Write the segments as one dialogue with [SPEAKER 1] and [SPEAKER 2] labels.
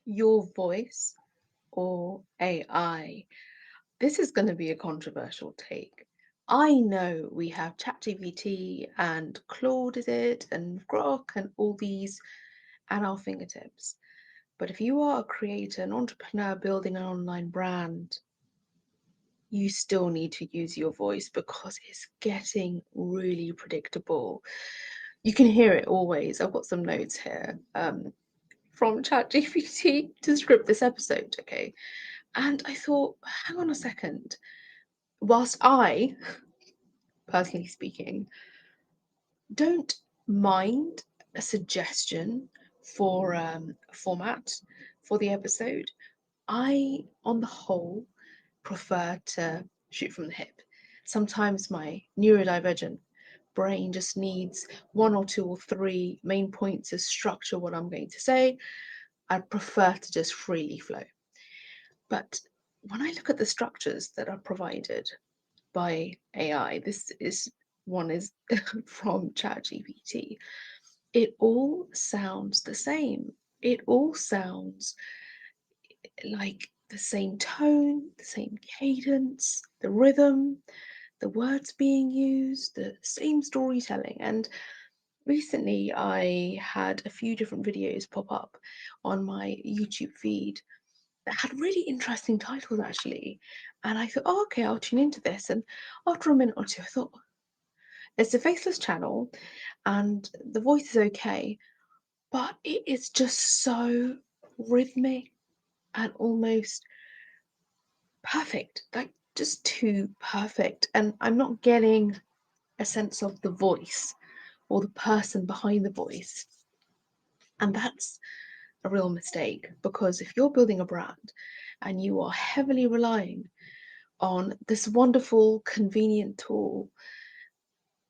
[SPEAKER 1] Your voice or AI? This is going to be a controversial take. I know we have ChatGPT and Claude is it and Grok and all these at our fingertips. But if you are a creator, an entrepreneur building an online brand, you still need to use your voice because it's getting really predictable. You can hear it always. I've got some notes here from ChatGPT to script this episode, okay? And I thought, hang on a second. Whilst I, personally speaking, don't mind a suggestion for a format for the episode, I, on the whole, prefer to shoot from the hip. Sometimes my neurodivergent brain just needs one or two or three main points to structure what I'm going to say. I prefer to just freely flow. But when I look at the structures that are provided by AI, this is one is from ChatGPT. It all sounds the same. It all sounds like the same tone, the same cadence, the rhythm, the words being used, the same storytelling. And recently I had a few different videos pop up on my YouTube feed that had really interesting titles actually. And I thought, oh, okay, I'll tune into this. And after a minute or two, I thought, it's a faceless channel and the voice is okay, but it is just so rhythmic and almost perfect, like just too perfect. And I'm not getting a sense of the voice or the person behind the voice. And that's a real mistake because if you're building a brand and you are heavily relying on this wonderful, convenient tool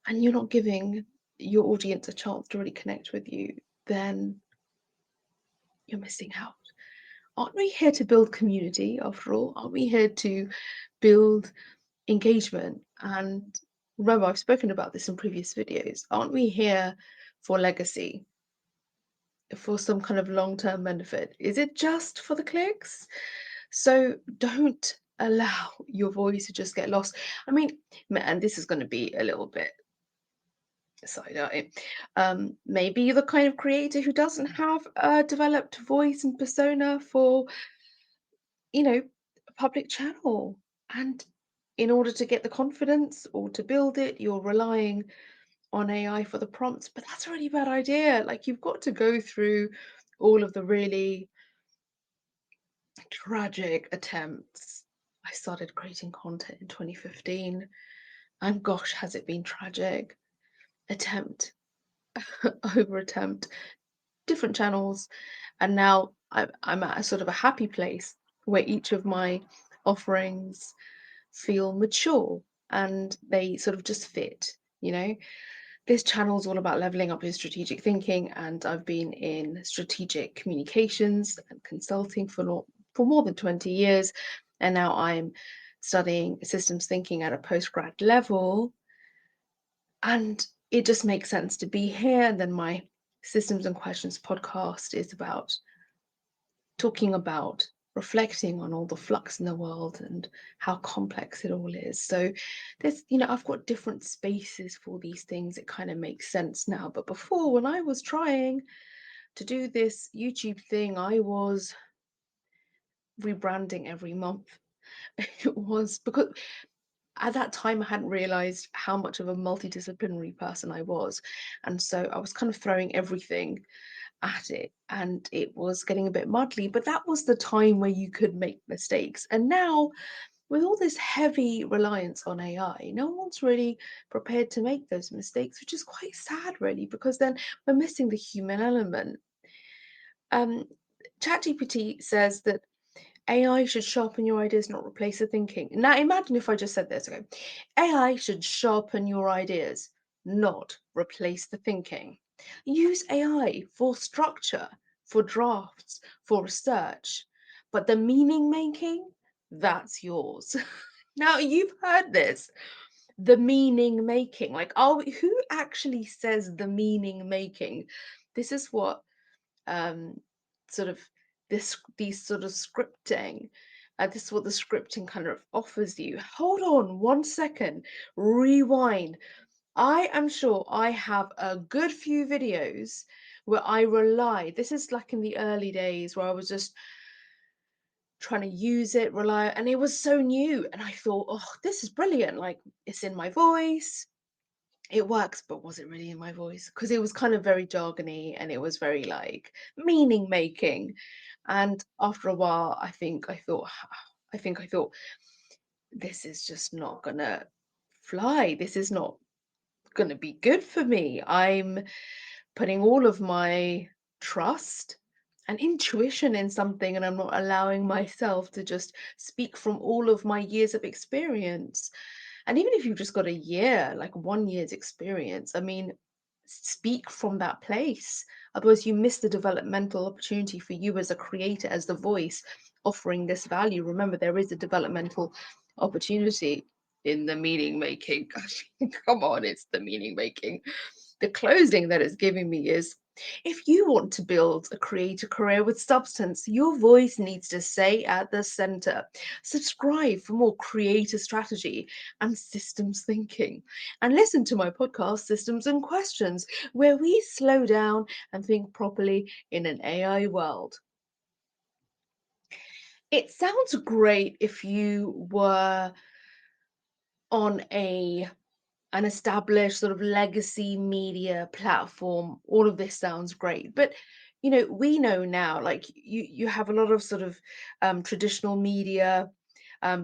[SPEAKER 1] and you're not giving your audience a chance to really connect with you, then you're missing out. Aren't we here to build community after all? Aren't we here to build engagement? And remember, I've spoken about this in previous videos. Aren't we here for legacy, for some kind of long term benefit? Is it just for the clicks? So don't allow your voice to just get lost. I mean, and this is going to be a little bit side eye. Maybe you're the kind of creator who doesn't have a developed voice and persona for, a public channel. And in order to get the confidence or to build it, you're relying on AI for the prompts. But that's a really bad idea. Like, you've got to go through all of the really tragic attempts. I started creating content in 2015, and gosh, has it been tragic? Attempt over attempt, different channels, and now I'm at a sort of a happy place where each of my offerings feel mature and they sort of just fit, you know. This channel is all about leveling up your strategic thinking, and I've been in strategic communications and consulting for more than 20 years, and now I'm studying systems thinking at a postgrad level, and it just makes sense to be here. And then my Systems and Questions podcast is about talking about reflecting on all the flux in the world and how complex it all is. So I've got different spaces for these things. It kind of makes sense now. But before, when I was trying to do this YouTube thing, I was rebranding every month. It was because at that time I hadn't realized how much of a multidisciplinary person I was. And so I was kind of throwing everything at it and it was getting a bit muddly, but that was the time where you could make mistakes. And now, with all this heavy reliance on AI, no one's really prepared to make those mistakes, which is quite sad, really, because then we're missing the human element. Um, ChatGPT says that AI should sharpen your ideas, not replace the thinking. Now, imagine if I just said this, okay? AI should sharpen your ideas, not replace the thinking. Use AI for structure, for drafts, for research, but the meaning making, that's yours. Now, you've heard this. The meaning making. Like, who actually says the meaning making? This is what um, sort of these sort of scripting. This is what the scripting kind of offers you. Hold on 1 second, rewind. I am sure I have a good few videos where I rely. This is like in the early days where I was just trying to use it, rely, and it was so new. And I thought, oh, this is brilliant. Like it's in my voice, it works, but was it really in my voice? Because it was kind of very jargony and it was very like meaning making. And after a while, I thought, this is just not gonna fly. This is not gonna be good for me. I'm putting all of my trust and intuition in something, and I'm not allowing myself to just speak from all of my years of experience. And even if you've just got a year, like 1 year's experience, I mean, speak from that place. Otherwise, you miss the developmental opportunity for you as a creator, as the voice offering this value. Remember, there is a developmental opportunity in the meaning making. Come on, it's the meaning making. The closing that it's giving me is, if you want to build a creator career with substance, your voice needs to stay at the center. Subscribe for more creator strategy and systems thinking. And listen to my podcast, Systems and Questions, where we slow down and think properly in an AI world. It sounds great if you were on an established sort of legacy media platform. All of this sounds great, but we know now, like you have a lot of sort of traditional media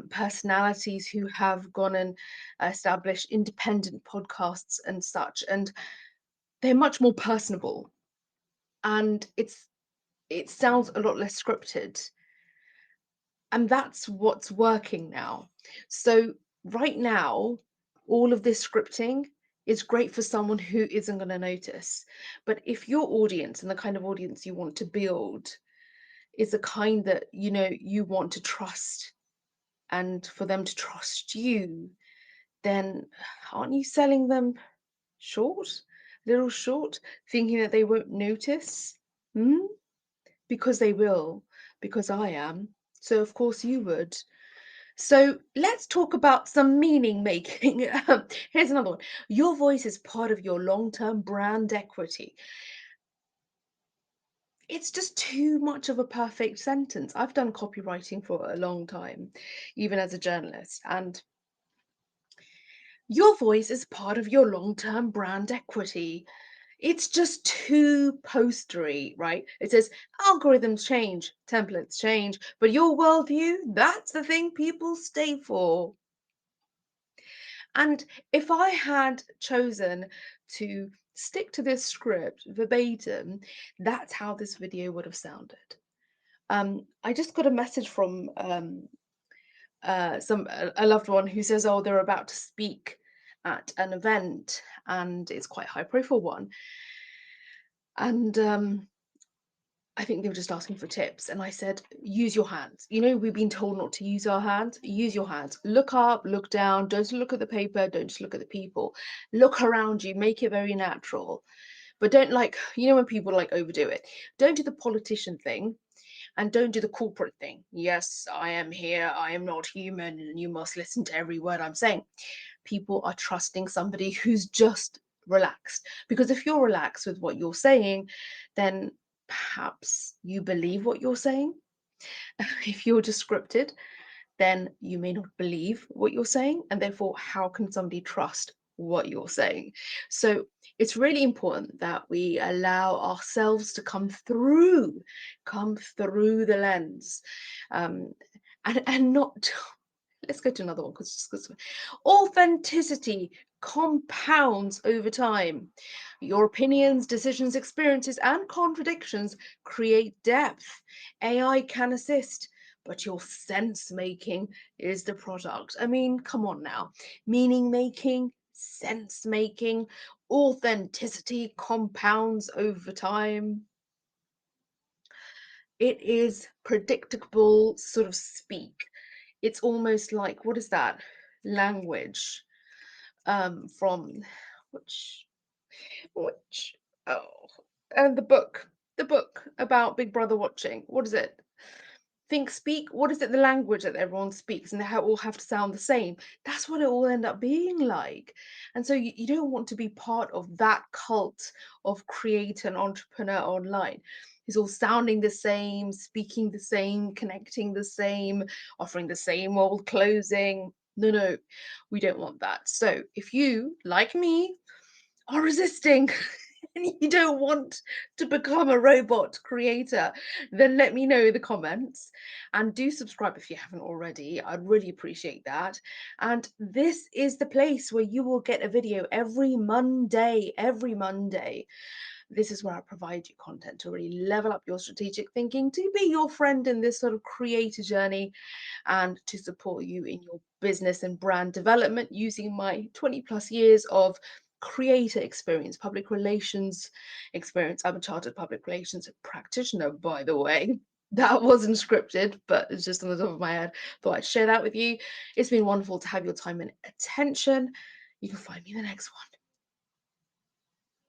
[SPEAKER 1] personalities who have gone and established independent podcasts and such, and they're much more personable, and it sounds a lot less scripted, and that's what's working now. So right now, all of this scripting is great for someone who isn't going to notice. But if your audience and the kind of audience you want to build is the kind that you want to trust, and for them to trust you, then aren't you selling them short, a little short, thinking that they won't notice? Hmm? Because they will, because I am. So of course you would. So let's talk about some meaning making. Here's another one. Your voice is part of your long term brand equity. It's just too much of a perfect sentence. I've done copywriting for a long time, even as a journalist. And your voice is part of your long term brand equity. It's just too postery, right? It says algorithms change, templates change, but your worldview, that's the thing people stay for. And if I had chosen to stick to this script verbatim, that's how this video would have sounded. I just got a message from a loved one who says, "Oh, they're about to speak at an event, and it's quite a high profile one." And I think they were just asking for tips. And I said, use your hands. We've been told not to use our hands. Use your hands. Look up, look down. Don't look at the paper. Don't just look at the people. Look around you. Make it very natural. But don't, like, when people like overdo it. Don't do the politician thing, and don't do the corporate thing. Yes, I am here. I am not human. And you must listen to every word I'm saying. People are trusting somebody who's just relaxed. Because if you're relaxed with what you're saying, then perhaps you believe what you're saying. If you're just scripted, then you may not believe what you're saying. And therefore, how can somebody trust what you're saying? So it's really important that we allow ourselves to come through the lens, um, and not. Let's go to another one, because authenticity compounds over time. Your opinions, decisions, experiences, and contradictions create depth. AI can assist, but your sense making is the product. I mean, come on now. Meaning making, sense making, authenticity compounds over time. It is predictable sort of speak. It's almost like, what is that language, from which which oh, and the book about Big Brother watching. What is it? Think, speak. What is it? The language that everyone speaks, and they all have to sound the same. That's what it will end up being like. And so you don't want to be part of that cult of creator and entrepreneur online. Who's all sounding the same, speaking the same, connecting the same, offering the same old closing. No, no, we don't want that. So if you, like me, are resisting and you don't want to become a robot creator, then let me know in the comments and do subscribe if you haven't already. I'd really appreciate that. And this is the place where you will get a video every Monday, every Monday. This is where I provide you content to really level up your strategic thinking, to be your friend in this sort of creator journey, and to support you in your business and brand development using my 20 plus years of creator experience, public relations experience. I'm a chartered public relations practitioner, by the way. That wasn't scripted, but it's just on the top of my head. Thought I'd share that with you. It's been wonderful to have your time and attention. You can find me in the next one.